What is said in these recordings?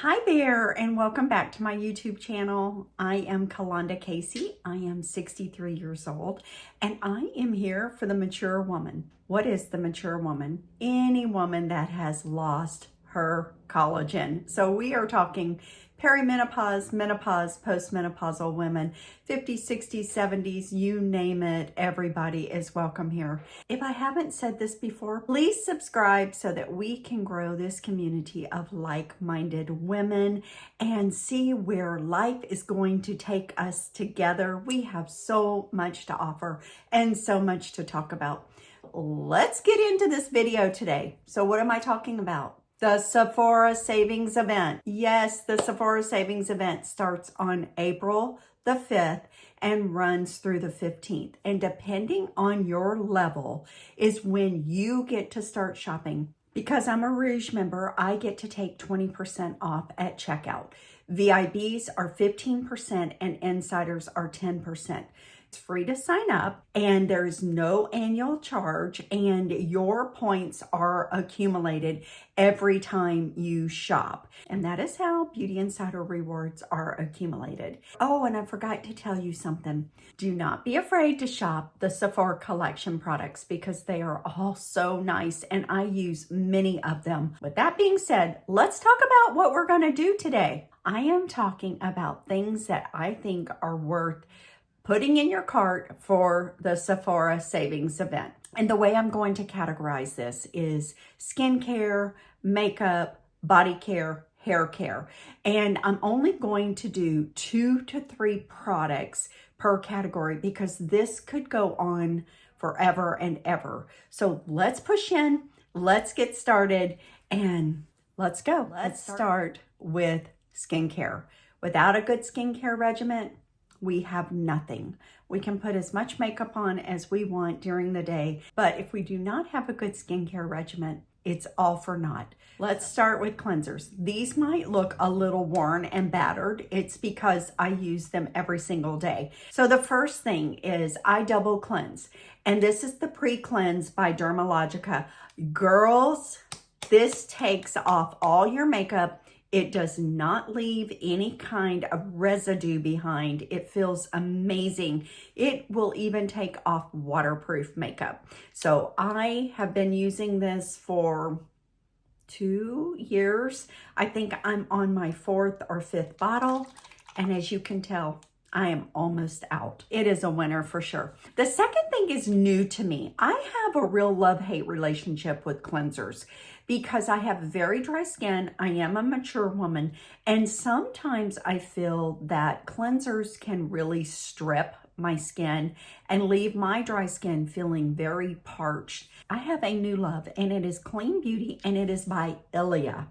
Hi there, and welcome back to my YouTube channel. I am Kalonda Casey. I am 63 years old, and I am here for the mature woman. What is the mature woman? Any woman that has lost her collagen. So we are talking perimenopause, menopause, postmenopausal women, 50s, 60s, 70s, you name it, everybody is welcome here. If I haven't said this before, please subscribe so that we can grow this community of like-minded women and see where life is going to take us together. We have so much to offer and so much to talk about. Let's get into this video today. So what am I talking about? The Sephora Savings Event. Yes, the Sephora Savings Event starts on April the 5th and runs through the 15th. And depending on your level is when you get to start shopping. Because I'm a Rouge member, I get to take 20% off at checkout. VIBs are 15% and Insiders are 10%. It's free to sign up and there's no annual charge, and your points are accumulated every time you shop. And that is how Beauty Insider rewards are accumulated. Oh, and I forgot to tell you something. Do not be afraid to shop the Sephora collection products because they are all so nice and I use many of them. With that being said, let's talk about what we're going to do today. I am talking about things that I think are worth putting in your cart for the Sephora Savings Event. And the way I'm going to categorize this is skincare, makeup, body care, hair care. And I'm only going to do 2 to 3 products per category because this could go on forever and ever. So let's push in, let's get started, and let's go. Let's start with skincare. Without a good skincare regimen, we have nothing. We can put as much makeup on as we want during the day, but if we do not have a good skincare regimen, it's all for naught. Let's start with cleansers. These might look a little worn and battered. It's because I use them every single day. So the first thing is I double cleanse, and this is the Pre-Cleanse by Dermalogica. Girls, this takes off all your makeup. It does not leave any kind of residue behind. It feels amazing. It will even take off waterproof makeup. So I have been using this for 2 years. I think I'm on my 4th or 5th bottle. And as you can tell, I am almost out. It is a winner for sure. The second thing is new to me. I have a real love-hate relationship with cleansers because I have very dry skin. I am a mature woman, and sometimes I feel that cleansers can really strip my skin and leave my dry skin feeling very parched. I have a new love, and it is Clean Beauty, and it is by Ilia,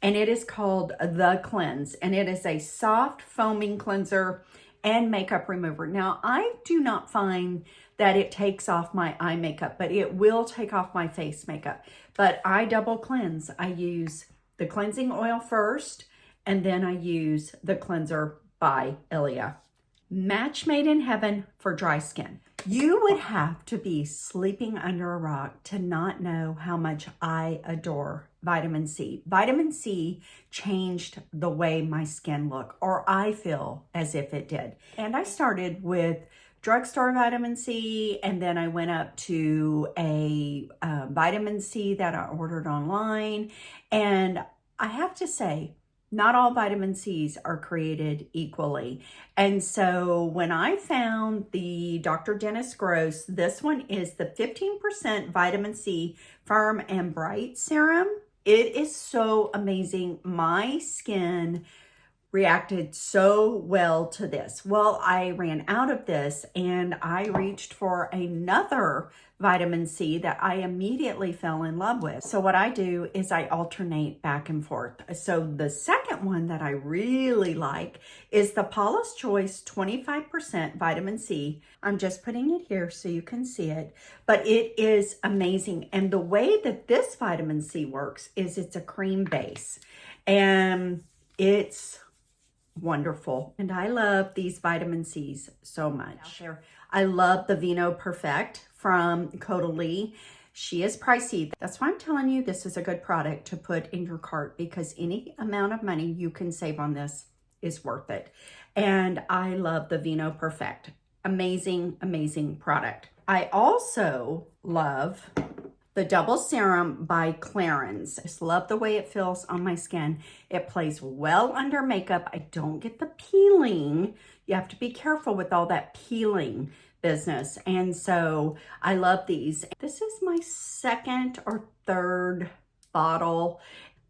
and it is called The Cleanse, and it is a soft foaming cleanser and makeup remover. Now, I do not find that it takes off my eye makeup, but it will take off my face makeup. But I double cleanse. I use the cleansing oil first, and then I use the cleanser by Ilia. Match made in heaven for dry skin. You would have to be sleeping under a rock to not know how much I adore vitamin C. Vitamin C changed the way my skin looked, or I feel as if it did. And I started with drugstore vitamin C, and then I went up to a vitamin C that I ordered online. And I have to say, not all vitamin C's are created equally. And so when I found the Dr. Dennis Gross, this one is the 15% vitamin C Firm and Bright Serum. It is so amazing. My skin reacted so well to this. Well, I ran out of this and I reached for another vitamin C that I immediately fell in love with. So what I do is I alternate back and forth. So the second one that I really like is the Paula's Choice 25% vitamin C. I'm just putting it here so you can see it, but it is amazing. And the way that this vitamin C works is it's a cream base, and it's wonderful. And I love these vitamin C's so much. I love the Vinoperfect from Caudalíe. She is pricey. That's why I'm telling you this is a good product to put in your cart, because any amount of money you can save on this is worth it. And I love the Vinoperfect. Amazing, amazing product. I also love the Double Serum by Clarins. I just love the way it feels on my skin. It plays well under makeup. I don't get the peeling. You have to be careful with all that peeling business. And so I love these. This is my second or third bottle.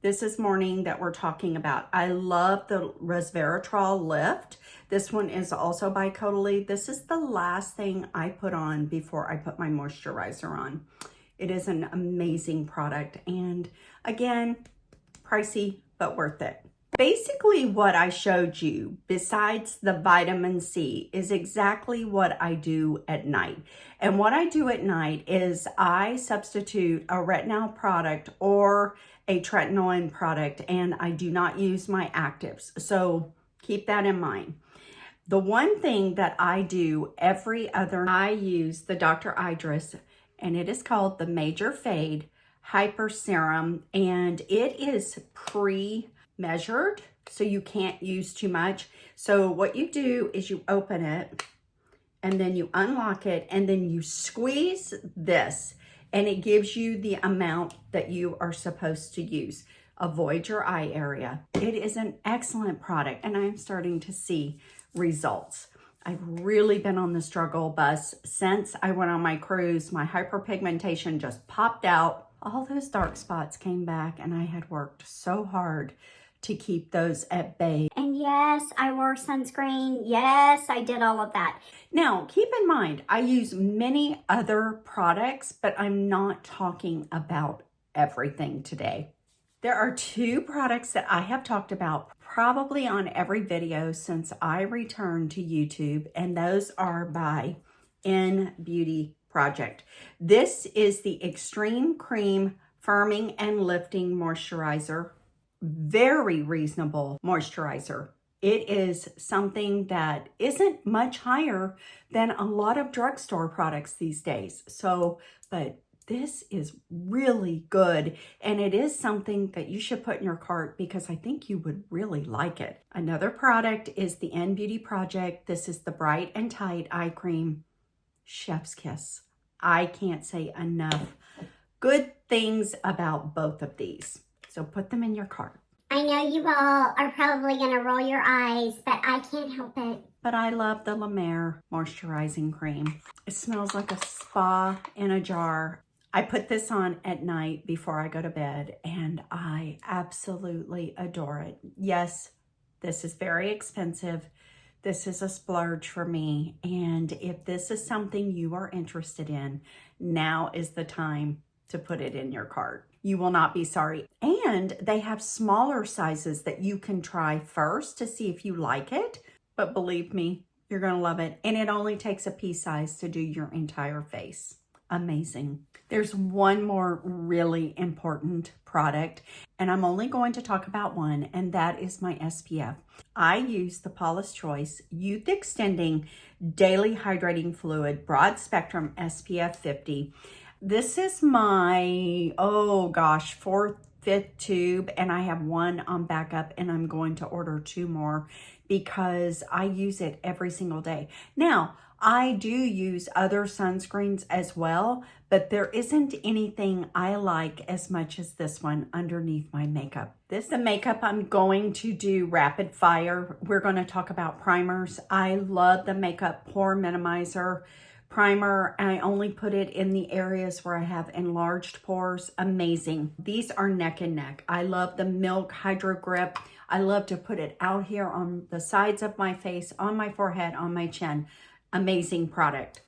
This is morning that we're talking about. I love the Resveratrol Lift. This one is also by Caudalíe. This is the last thing I put on before I put my moisturizer on. It is an amazing product. And again, pricey, but worth it. Basically what I showed you, besides the vitamin C, is exactly what I do at night. And what I do at night is I substitute a retinol product or a tretinoin product, and I do not use my actives. So keep that in mind. The one thing that I do every other, I use the Dr. Idriss, and it is called the Major Fade Hyper Serum, and it is pre-measured, so you can't use too much. So what you do is you open it, and then you unlock it, and then you squeeze this, and it gives you the amount that you are supposed to use. Avoid your eye area. It is an excellent product, and I'm starting to see results. I've really been on the struggle bus since I went on my cruise. My hyperpigmentation just popped out. All those dark spots came back, and I had worked so hard to keep those at bay. And yes, I wore sunscreen. Yes, I did all of that. Now, keep in mind, I use many other products, but I'm not talking about everything today. There are two products that I have talked about probably on every video since I returned to YouTube, and those are by Beauty Project. This is the Extreme Cream Firming and Lifting Moisturizer. Very reasonable moisturizer. It is something that isn't much higher than a lot of drugstore products these days. So, but this is really good, and it is something that you should put in your cart because I think you would really like it. Another product is the Beauty Project. This is the Bright and Tight Eye Cream. Chef's kiss. I can't say enough good things about both of these. So put them in your cart. I know you all are probably going to roll your eyes, but I can't help it. But I love the Mer Moisturizing Cream. It smells like a spa in a jar. I put this on at night before I go to bed, and I absolutely adore it. Yes, this is very expensive. This is a splurge for me. And if this is something you are interested in, now is the time to put it in your cart. You will not be sorry. And they have smaller sizes that you can try first to see if you like it. But believe me, you're going to love it. And it only takes a pea size to do your entire face. Amazing. There's one more really important product, and I'm only going to talk about one, and that is my SPF. I use the Paula's Choice Youth Extending Daily Hydrating Fluid Broad Spectrum SPF 50. This is my, fourth, fifth tube, and I have one on backup, and I'm going to order 2 more because I use it every single day. Now, I do use other sunscreens as well, but there isn't anything I like as much as this one underneath my makeup. This is the makeup I'm going to do rapid fire. We're going to talk about primers. I love the Makeup Pore Minimizer primer. I only put it in the areas where I have enlarged pores. Amazing. These are neck and neck. I love the Milk Hydro Grip. I love to put it out here on the sides of my face, on my forehead, on my chin. Amazing product.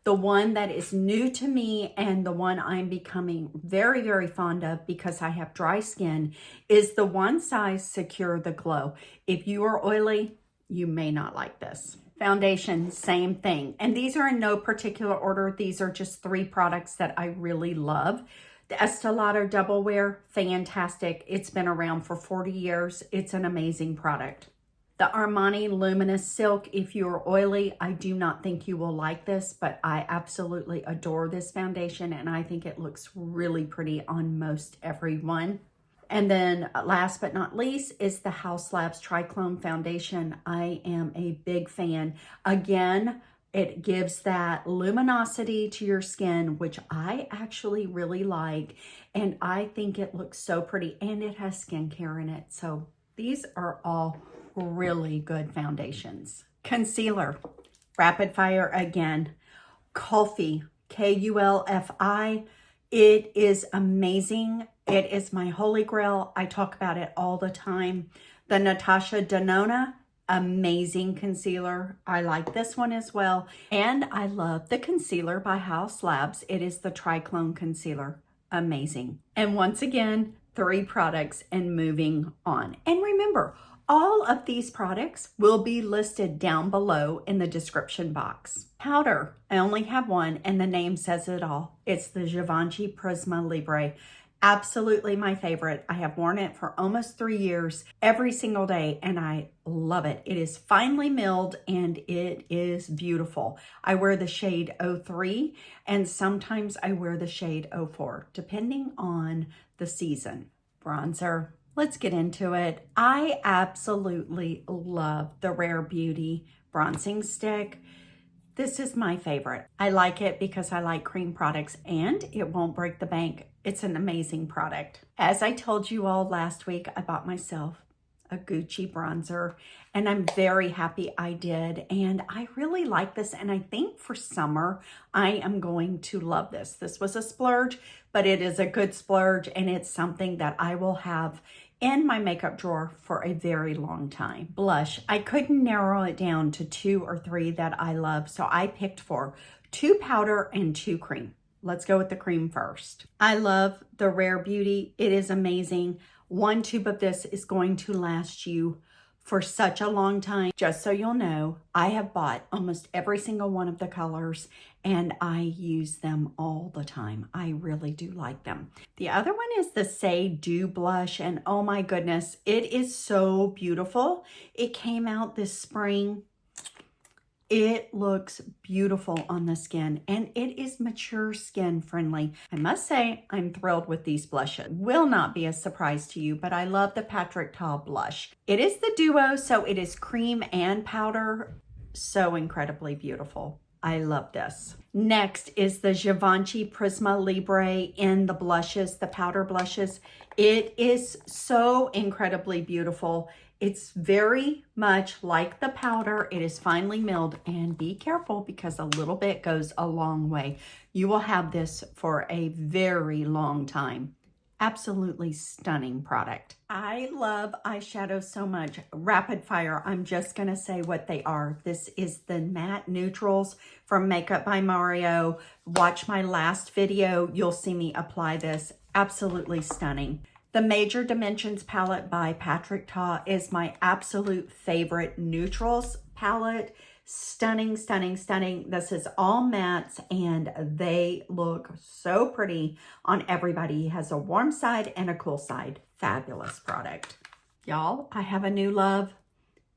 The one that is new to me and the one I'm becoming very, very fond of because I have dry skin is the One Size Secure the Glow. If you are oily, you may not like this. Foundation, same thing. And these are in no particular order. These are just 3 products that I really love. The Estee Lauder Double Wear, fantastic. It's been around for 40 years. It's an amazing product. The Armani Luminous Silk. If you're oily, I do not think you will like this, but I absolutely adore this foundation, and I think it looks really pretty on most everyone. And then last but not least is the House Labs Triclone Foundation. I am a big fan. Again, it gives that luminosity to your skin, which I actually really like. And I think it looks so pretty, and it has skincare in it. So these are all really good foundations. Concealer, rapid fire again. Kulfi, Kulfi. It is amazing. It is my holy grail. I talk about it all the time. The Natasha Denona, amazing concealer. I like this one as well. And I love the concealer by House Labs. It is the Triclone Concealer. Amazing. And once again, 3 products and moving on. And remember, all of these products will be listed down below in the description box. Powder, I only have one, and the name says it all. It's the Givenchy Prisma Libre. Absolutely my favorite. I have worn it for almost 3 years, every single day, and I love it. It is finely milled, and it is beautiful. I wear the shade 03, and sometimes I wear the shade 04, depending on the season. Bronzer. Let's get into it. I absolutely love the Rare Beauty Bronzing Stick. This is my favorite. I like it because I like cream products and it won't break the bank. It's an amazing product. As I told you all last week, I bought myself a Gucci bronzer, and I'm very happy I did. And I really like this, and I think for summer, I am going to love this. This was a splurge, but it is a good splurge, and it's something that I will have in my makeup drawer for a very long time. Blush, I couldn't narrow it down to 2 or 3 that I love, so I picked 4, 2 powder and 2 cream. Let's go with the cream first. I love the Rare Beauty. It is amazing. 1 tube of this is going to last you for such a long time. Just so you'll know, I have bought almost every single one of the colors, and I use them all the time. I really do like them. The other one is the Say Dew Blush, and oh my goodness, it is so beautiful. It came out this spring. It looks beautiful on the skin, and it is mature skin friendly. I must say, I'm thrilled with these blushes. Will not be a surprise to you, but I love the Patrick Ta blush. It is the duo, so it is cream and powder. So incredibly beautiful. I love this. Next is the Givenchy Prisma Libre in the blushes, the powder blushes. It is so incredibly beautiful. It's very much like the powder. It is finely milled, and be careful because a little bit goes a long way. You will have this for a very long time. Absolutely stunning product. I love eyeshadow so much. Rapid fire, I'm just gonna say what they are. This is the matte neutrals from Makeup by Mario. Watch my last video, you'll see me apply this. Absolutely stunning. The Major Dimensions palette by Patrick Ta is my absolute favorite neutrals palette. Stunning, stunning, stunning. This is all mattes, and they look so pretty on everybody. It has a warm side and a cool side. Fabulous product. Y'all, I have a new love.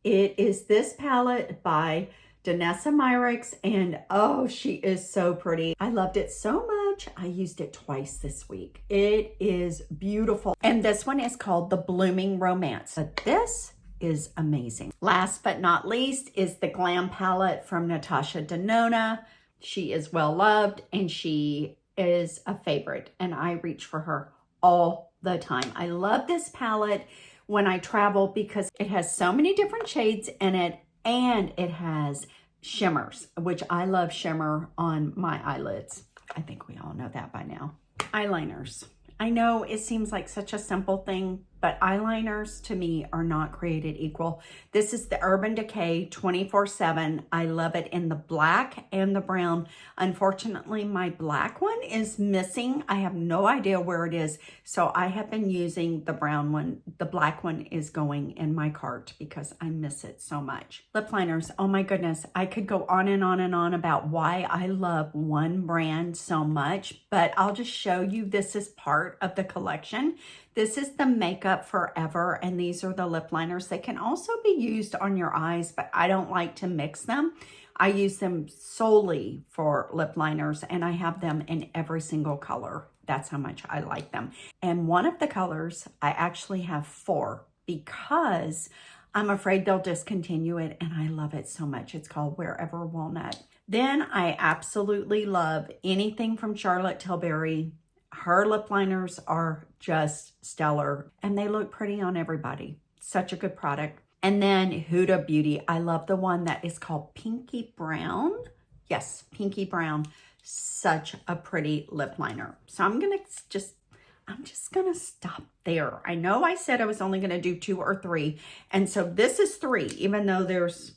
It is this palette by Danessa Myricks, and oh, she is so pretty. I loved it so much. I used it twice this week. It is beautiful. And this one is called the Blooming Romance. But this is amazing. Last but not least is the Glam palette from Natasha Denona. She is well loved, and she is a favorite, and I reach for her all the time. I love this palette when I travel because it has so many different shades in it, and it has shimmers, which I love shimmer on my eyelids. I think we all know that by now. Eyeliners. I know it seems like such a simple thing, but eyeliners to me are not created equal. This is the Urban Decay 24/7. I love it in the black and the brown. Unfortunately, my black one is missing. I have no idea where it is, so I have been using the brown one. The black one is going in my cart because I miss it so much. Lip liners, oh my goodness. I could go on and on and on about why I love one brand so much, but I'll just show you this is part of the collection. This is the Makeup Forever, and these are the lip liners. They can also be used on your eyes, but I don't like to mix them. I use them solely for lip liners, and I have them in every single color. That's how much I like them. And one of the colors, I actually have 4 because I'm afraid they'll discontinue it, and I love it so much. It's called Wherever Walnut. Then I absolutely love anything from Charlotte Tilbury. Her lip liners are just stellar, and they look pretty on everybody. Such a good product. And then Huda Beauty. I love the one that is called Pinky Brown. Yes, Pinky Brown. Such a pretty lip liner. So I'm just gonna stop there. I know I said I was only gonna do 2 or 3. And so this is 3, even though there's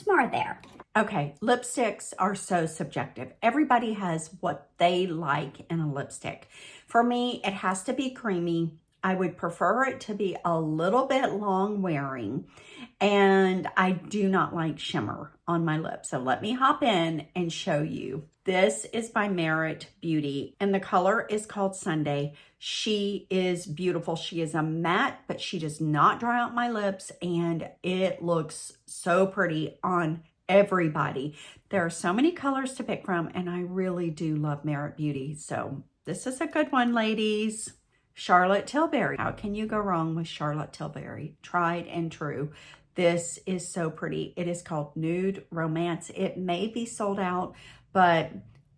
more there. Okay, lipsticks are so subjective. Everybody has what they like in a lipstick. For me, it has to be creamy. I would prefer it to be a little bit long wearing, and I do not like shimmer on my lips. So let me hop in and show you. This is by Merit Beauty, and the color is called Sunday. She is beautiful. She is a matte, but she does not dry out my lips, and it looks so pretty on everybody. There are so many colors to pick from, and I really do love Merit Beauty. So this is a good one, ladies. Charlotte Tilbury. How can you go wrong with Charlotte Tilbury? Tried and true. This is so pretty. It is called Nude Romance. It may be sold out, but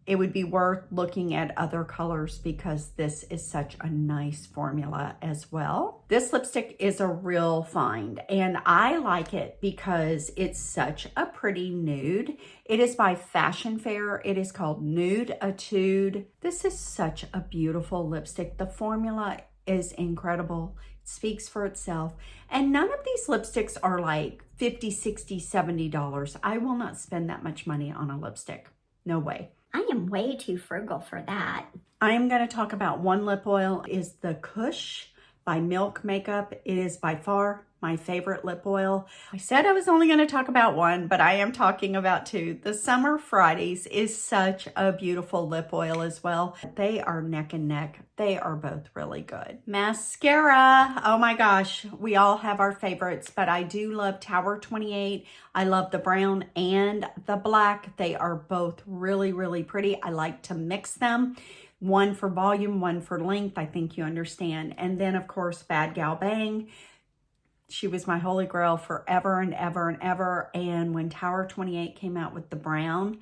it would be worth looking at other colors because this is such a nice formula as well. This lipstick is a real find, and I like it because it's such a pretty nude. It is by Fashion Fair. It is called Nude Etude. This is such a beautiful lipstick. The formula is incredible. It speaks for itself. And none of these lipsticks are like $50, $60, $70. I will not spend that much money on a lipstick. No way. I am way too frugal for that. I am going to talk about one lip oil. Is the Kush by Milk Makeup. It is by far my favorite lip oil. I said I was only going to talk about one, but I am talking about 2. The Summer Fridays is such a beautiful lip oil as well. They are neck and neck. They are both really good. Mascara. Oh my gosh. We all have our favorites, but I do love Tower 28. I love the brown and the black. They are both really, really pretty. I like to mix them. One for volume, one for length. I think you understand. And then, of course, Bad Gal Bang. She was my holy grail forever and ever and ever. And when Tower 28 came out with the brown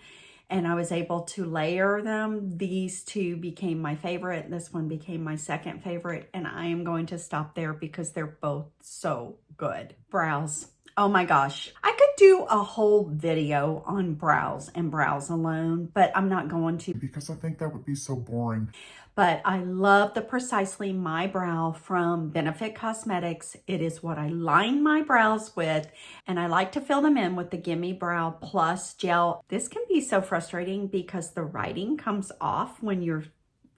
and I was able to layer them, these 2 became my favorite. This one became my second favorite. And I am going to stop there because they're both so good. Brows. Oh my gosh. I could do a whole video on brows and brows alone, but I'm not going to because I think that would be so boring. But I love the Precisely My Brow from Benefit Cosmetics. It is what I line my brows with, and I like to fill them in with the Gimme Brow Plus Gel. This can be so frustrating because the writing comes off when you're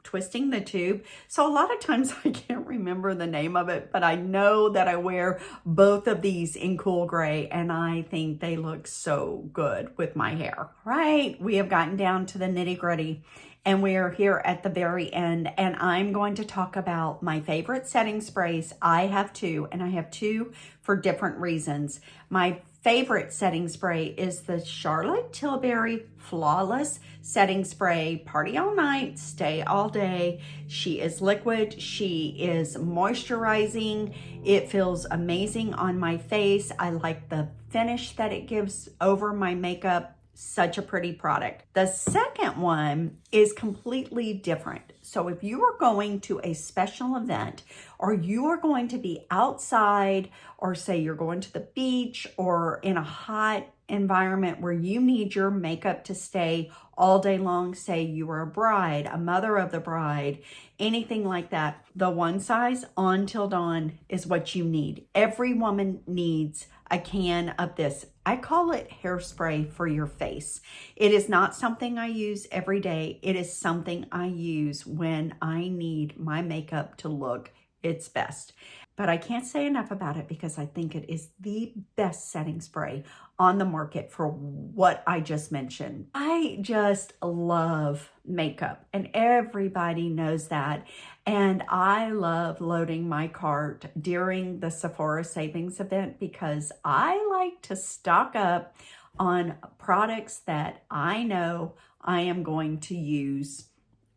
twisting the tube. So a lot of times I can't remember the name of it, but I know that I wear both of these in cool gray, and I think they look so good with my hair. All right, we have gotten down to the nitty-gritty. And we are here at the very end, and I'm going to talk about my favorite setting sprays. I have 2, and I have 2 for different reasons. My favorite setting spray is the Charlotte Tilbury Flawless Setting Spray. Party all night, stay all day. She is liquid. She is moisturizing. It feels amazing on my face. I like the finish that it gives over my makeup. Such a pretty product. The second one is completely different. So if you are going to a special event, or you are going to be outside, or say you're going to the beach or in a hot environment where you need your makeup to stay all day long, say you are a bride, a mother of the bride, anything like that, the One Size On Till Dawn is what you need. Every woman needs a can of this. I call it hairspray for your face. It is not something I use every day. It is something I use when I need my makeup to look its best. but I can't say enough about it because I think it is the best setting spray on the market for what I just mentioned. I just love makeup and everybody knows that. And I love loading my cart during the Sephora savings event because I like to stock up on products that I know I am going to use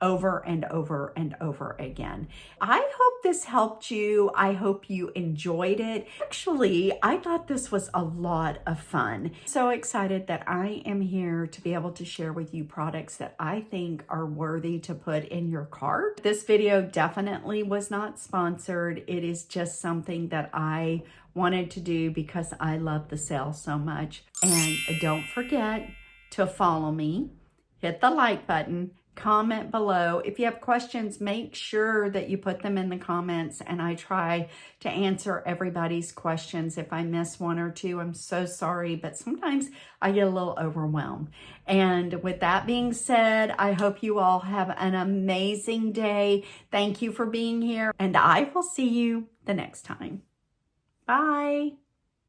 over and over and over again. I hope this helped you. I hope you enjoyed it. Actually, I thought this was a lot of fun. So excited that I am here to be able to share with you products that I think are worthy to put in your cart. This video definitely was not sponsored. It is just something that I wanted to do because I love the sale so much. And don't forget to follow me, hit the like button, comment below. If you have questions, make sure that you put them in the comments and I try to answer everybody's questions. If I miss one or two, I'm so sorry, but sometimes I get a little overwhelmed. And with that being said, I hope you all have an amazing day. Thank you for being here and I will see you the next time. Bye.